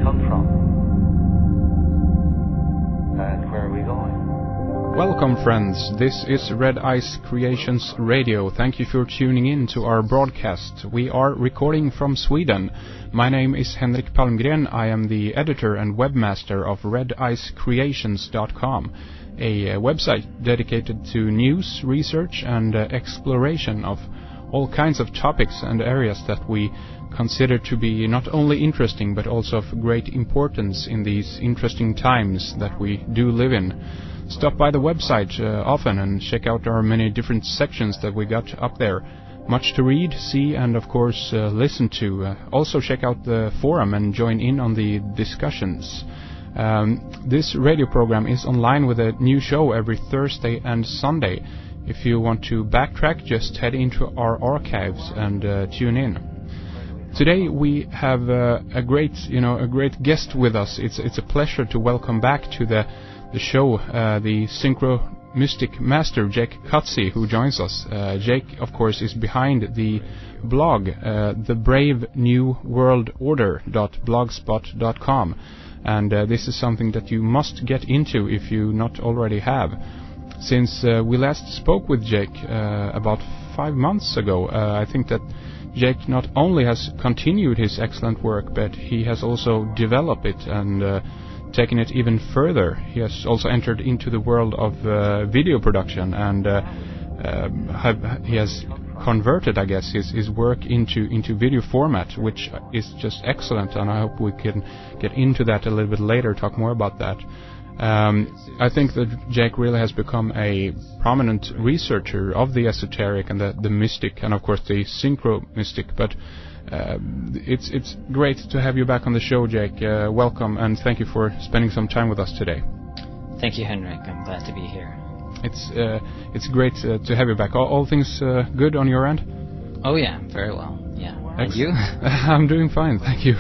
come from? And where are we going? Welcome, friends. This is Red Ice Creations Radio. Thank you for tuning in to our broadcast. We are recording from Sweden. My name is Henrik Palmgren. I am the editor and webmaster of redicecreations.com, a website dedicated to news, research, and exploration of all kinds of topics and areas that we consider to be not only interesting but also of great importance in these interesting times that we do live in. Stop by the website often and check out our many different sections that we got up there. Much to read, see, and of course listen to. Also check out the forum and join in on the discussions. This radio program is online with a new show every Thursday and Sunday. If you want to backtrack, just head into our archives and tune in. Today we have a great guest with us. It's a pleasure to welcome back to the show the Synchromystic master Jake Kotze, who joins us. Jake, of course, is behind the blog thebravenewworldorder.blogspot.com, and this is something that you must get into if you not already have. Since we last spoke with Jake about 5 months ago, I think that Jake not only has continued his excellent work, but he has also developed it and taken it even further. He has also entered into the world of video production, and he has converted, I guess, his work into video format, which is just excellent, and I hope we can get into that a little bit later, talk more about that. I think that Jake really has become a prominent researcher of the esoteric and the mystic, and of course the synchromystic, but it's great to have you back on the show, Jake. Welcome, and thank you for spending some time with us today. Thank you, Henrik. I'm glad to be here. It's great to have you back. All things good on your end? Oh yeah, very well. Yeah. And you? I'm doing fine, thank you.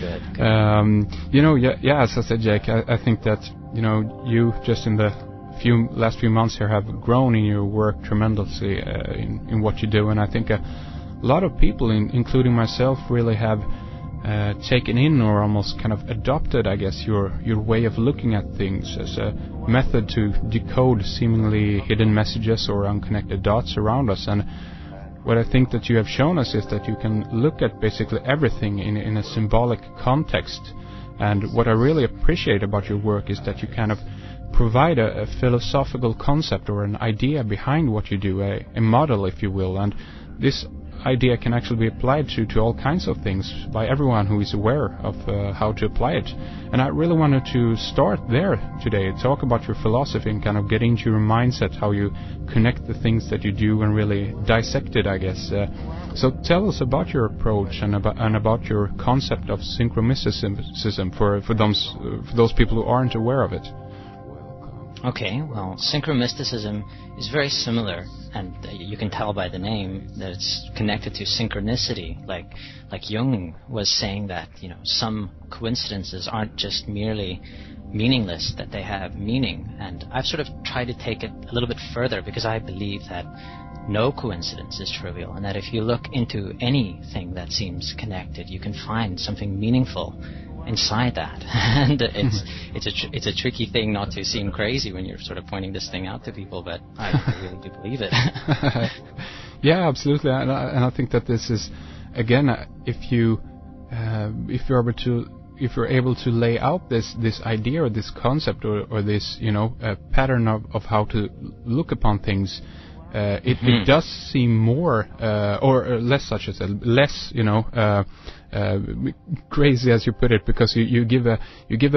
Good. As I said, Jake, I think that you just in the last few months here have grown in your work tremendously in what you do, and I think a lot of people, including myself, really have taken in or almost kind of adopted, I guess, your way of looking at things as a method to decode seemingly hidden messages or unconnected dots around us. And what I think that you have shown us is that you can look at basically everything in a symbolic context. And what I really appreciate about your work is that you kind of provide a philosophical concept or an idea behind what you do, a model, if you will. And this idea can actually be applied to all kinds of things by everyone who is aware of how to apply it. And I really wanted to start there today, talk about your philosophy and kind of get into your mindset, how you connect the things that you do and really dissect it, I guess. So tell us about your approach and about your concept of synchromysticism for those people who aren't aware of it. Okay, well, synchromysticism is very similar, and you can tell by the name that it's connected to synchronicity. Like Jung was saying that, some coincidences aren't just merely meaningless, that they have meaning. And I've sort of tried to take it a little bit further because I believe that no coincidence is trivial, and that if you look into anything that seems connected, you can find something meaningful inside that. And it's a tricky thing not to seem crazy when you're sort of pointing this thing out to people, but I really do believe it. Yeah, absolutely, and I think that this is, again, if you're able to lay out this idea or this concept or this pattern of how to look upon things, it does seem more or less, such as less crazy, as you put it, because you give a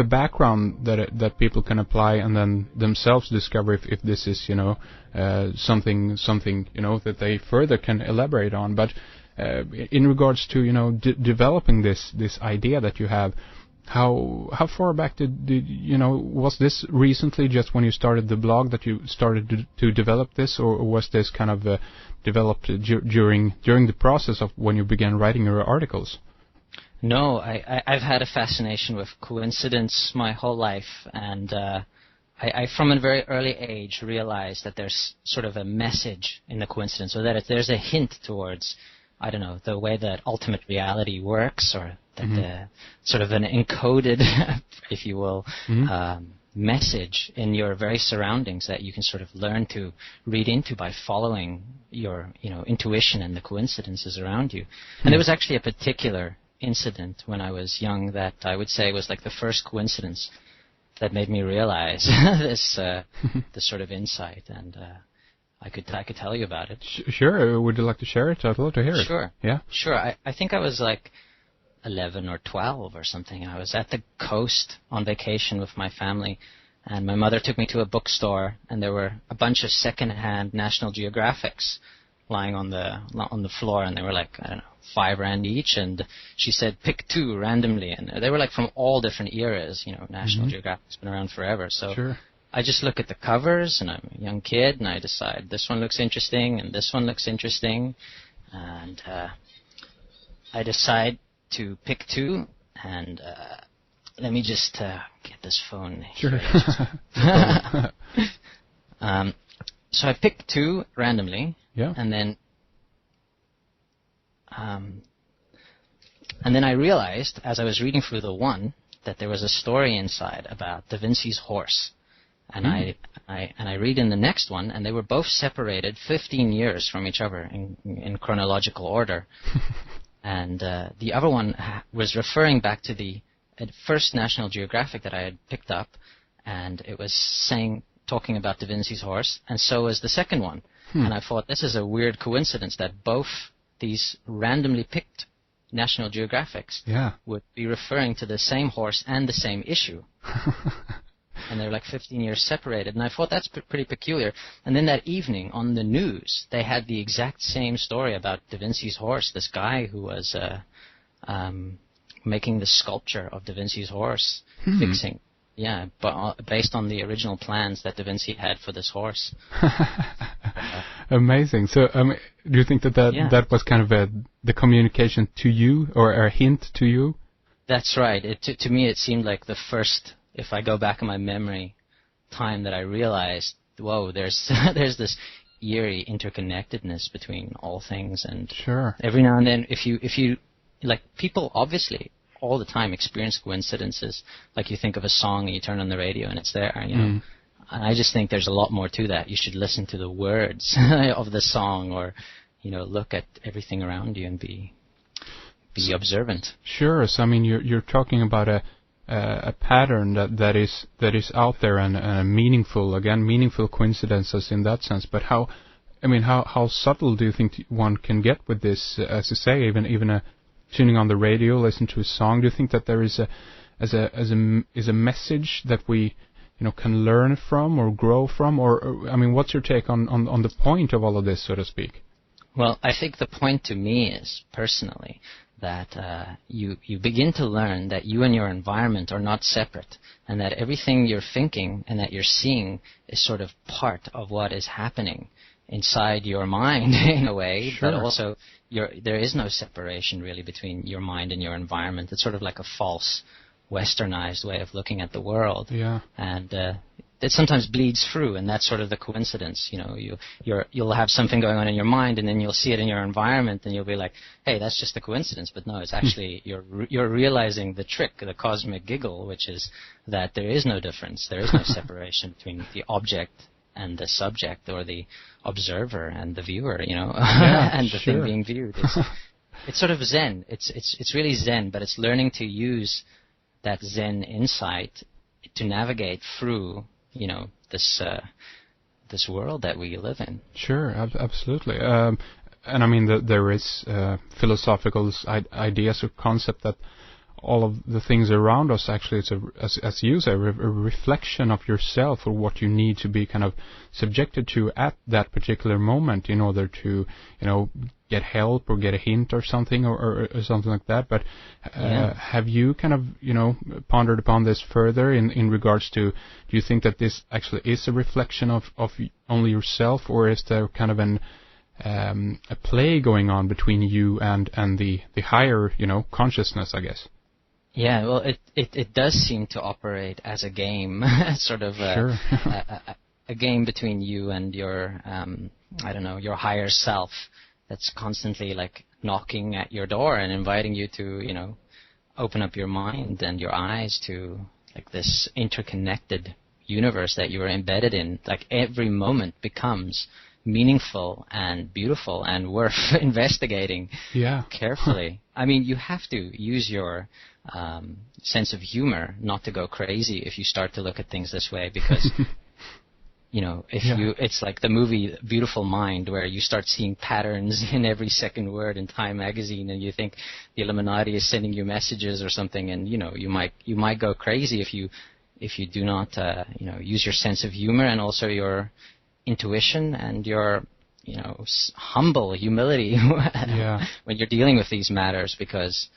background that people can apply and then themselves discover if this is something that they further can elaborate on. But in regards to developing this idea that you have, how far back did was this recently, just when you started the blog, that you started to develop this, or was this kind of developed during the process of when you began writing your articles? No, I've had a fascination with coincidence my whole life, and I from a very early age realized that there's sort of a message in the coincidence, or that there's a hint towards I don't know, the way that ultimate reality works, or that the sort of an encoded, if you will, message in your very surroundings that you can sort of learn to read into by following your, intuition and the coincidences around you. And there was actually a particular incident when I was young that I would say was like the first coincidence that made me realize this sort of insight, and I could tell you about it. Sure. Would you like to share it? I'd love to hear it. Sure. Yeah. Sure. I think I was like 11 or 12 or something. I was at the coast on vacation with my family, and my mother took me to a bookstore, and there were a bunch of second-hand National Geographics lying on the floor, and they were like, I don't know, $5 each, and she said pick 2 randomly, and they were like from all different eras. National Geographic's been around forever, so sure. I just look at the covers, and I'm a young kid, and I decide this one looks interesting, and this one looks interesting, and I decide to pick 2, and let me just get this phone. Sure. So I picked 2 randomly. Yeah. And then I realized, as I was reading through the one, that there was a story inside about Da Vinci's horse. And I read in the next one, and they were both separated 15 years from each other in chronological order. And the other one was referring back to the first National Geographic that I had picked up, and it was talking about Da Vinci's horse, and so was the second one. And I thought, this is a weird coincidence that both these randomly picked National Geographics would be referring to the same horse and the same issue. And they're like 15 years separated. And I thought that's pretty peculiar. And then that evening on the news, they had the exact same story about Da Vinci's horse, this guy who was making the sculpture of Da Vinci's horse, fixing. Yeah, but based on the original plans that Da Vinci had for this horse. Amazing. So, do you think that was kind of the communication to you, or a hint to you? That's right. To me, it seemed like the first, if I go back in my memory, time that I realized, whoa, there's this eerie interconnectedness between all things, and sure. Every now and then, if you like, people obviously all the time experience coincidences. Like, you think of a song and you turn on the radio and it's there, And I just think there's a lot more to that. You should listen to the words of the song, or look at everything around you and be observant. Sure. So you're talking about a pattern that is out there, and meaningful coincidences in that sense. But how subtle do you think one can get with this? As you say, even tuning on the radio, listen to a song. Do you think that there is a message that we can learn from or grow from, or what's your take on the point of all of this, so to speak? Well, I think the point to me is, personally, that you begin to learn that you and your environment are not separate, and that everything you're thinking and that you're seeing is sort of part of what is happening inside your mind in a way, sure. But also there is no separation really between your mind and your environment. It's sort of like a false, westernized way of looking at the world. Yeah. And it sometimes bleeds through, and that's sort of the coincidence. You'll have something going on in your mind, and then you'll see it in your environment, and you'll be like, hey, that's just a coincidence. But no, it's actually you're realizing the trick, the cosmic giggle, which is that there is no difference. There is no separation between the object and the subject, or the observer and the viewer, and the thing being viewed. It's sort of Zen. It's really Zen, but it's learning to use that Zen insight to navigate through, this world that we live in. Sure, absolutely. There is philosophical ideas or concept that all of the things around us, actually, it's as you say, a reflection of yourself, or what you need to be kind of subjected to at that particular moment in order to, get help or get a hint or something, or something like that. But have you kind of, pondered upon this further in regards to, do you think that this actually is a reflection of only yourself, or is there kind of a play going on between you and the higher, consciousness, I guess? Yeah, well, it does seem to operate as a game, sort of a game between you and your, your higher self. that's constantly like knocking at your door and inviting you to, you know, open up your mind and your eyes to like this interconnected universe that you are embedded in. Like every moment becomes meaningful and beautiful and worth investigating carefully. I mean, you have to use your sense of humor not to go crazy if you start to look at things this way, because you know, it's like the movie Beautiful Mind, where you start seeing patterns in every second word in Time magazine, and you think the Illuminati is sending you messages or something, and you know, you might go crazy if you do not you know, use your sense of humor and also your intuition and your, you know, humble humility when you're dealing with these matters, because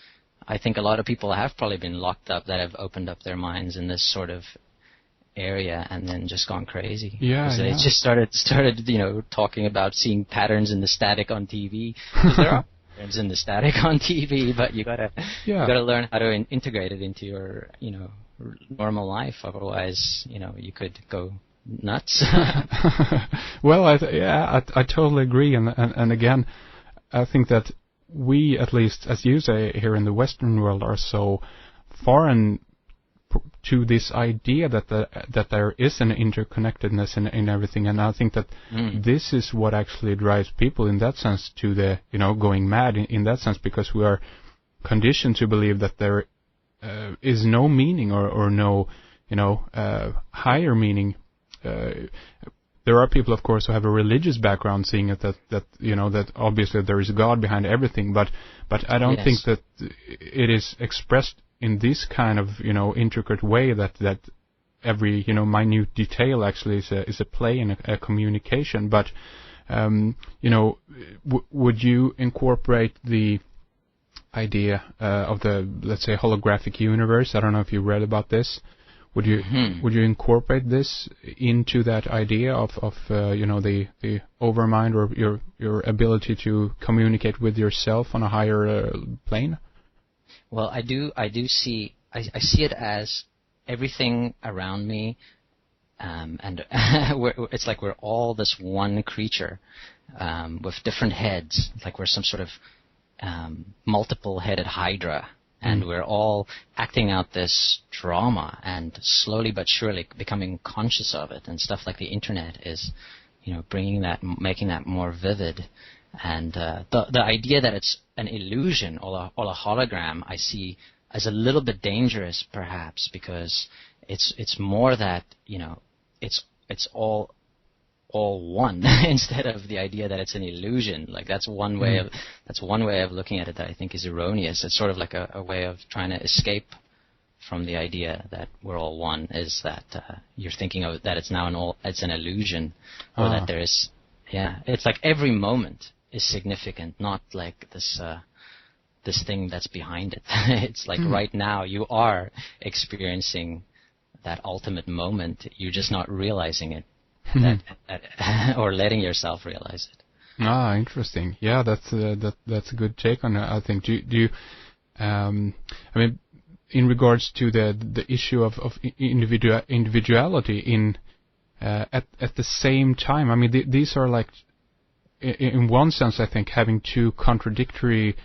I think a lot of people have probably been locked up that have opened up their minds in this sort of area and then just gone crazy. They just started you know, talking about seeing patterns in the static on TV. There are patterns in the static on TV, but you gotta learn how to integrate it into your, you know, normal life. Otherwise, you know, you could go nuts. Well, I totally agree, and again, I think that we, at least as you say here in the Western world, are so foreign to this idea that there is an interconnectedness in everything, and I think that this is what actually drives people in that sense to the, you know, going mad in that sense, because we are conditioned to believe that there is no meaning or no, you know, higher meaning. There are people, of course, who have a religious background, seeing it that you know, that obviously there is a God behind everything, but I don't think that it is expressed in this kind of, you know, intricate way that every, you know, minute detail actually is a play in a communication. But you know, would you incorporate the idea of the, let's say, holographic universe? I don't know if you read about this. Would you incorporate this into that idea of you know, the overmind, or your ability to communicate with yourself on a higher plane? Well, I see it as everything around me, and it's like we're all this one creature with different heads. It's like we're some sort of multiple-headed hydra. And we're all acting out this drama and slowly but surely becoming conscious of it. And stuff like the internet is, you know, making that more vivid. And the idea that it's an illusion or a hologram, I see as a little bit dangerous, perhaps, because it's more that, you know, it's all one instead of the idea that it's an illusion. Like that's one way of looking at it that I think is erroneous. It's sort of like a way of trying to escape from the idea that we're all one, is that you're thinking of that it's now it's an illusion, or that there is it's like every moment is significant, not like this thing that's behind it. It's like right now you are experiencing that ultimate moment, you're just not realizing it. Or letting yourself realize it. Interesting. Yeah, that's a good take on it, I think. Do you I mean, in regards to the issue of individuality in at the same time, I mean, these are like, in one sense, I think, having two contradictory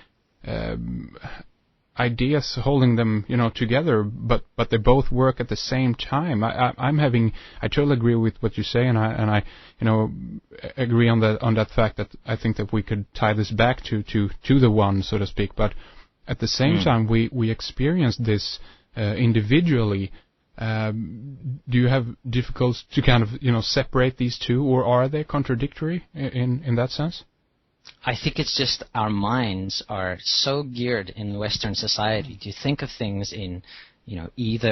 ideas, holding them, you know, together, but they both work at the same time. I totally agree with what you say, and I you know, agree on that fact that I think that we could tie this back to the one, so to speak. But at the same time, we experience this individually. Do you have difficulties to kind of, you know, separate these two, or are they contradictory in that sense? I think it's just our minds are so geared in Western society to think of things in, you know, either